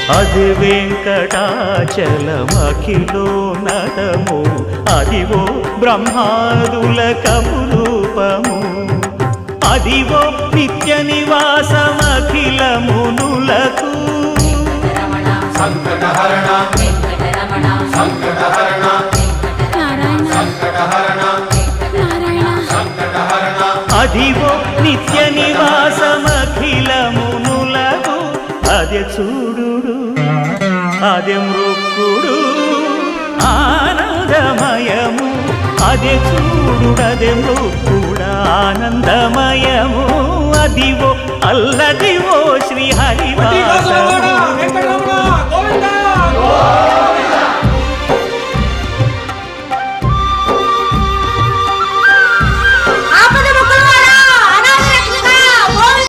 అది వెంకటాచలమఖిలో నటము అదివో బ్రహ్మాదుల కపురూపము అదివో నిత్య నివాసమఖిల మునులకు సంకటహరణ సంకటహరణ సంకటహరణ సంకటహరణ అదివో నిత్య నివాసమఖిల మునులకు అదే చూడు అదే మృక్కుడు ఆనందమయము అదే చూడు అదే మృక్కుడు ఆనందమయము అదివో అల్లదివో శ్రీ హరివాసము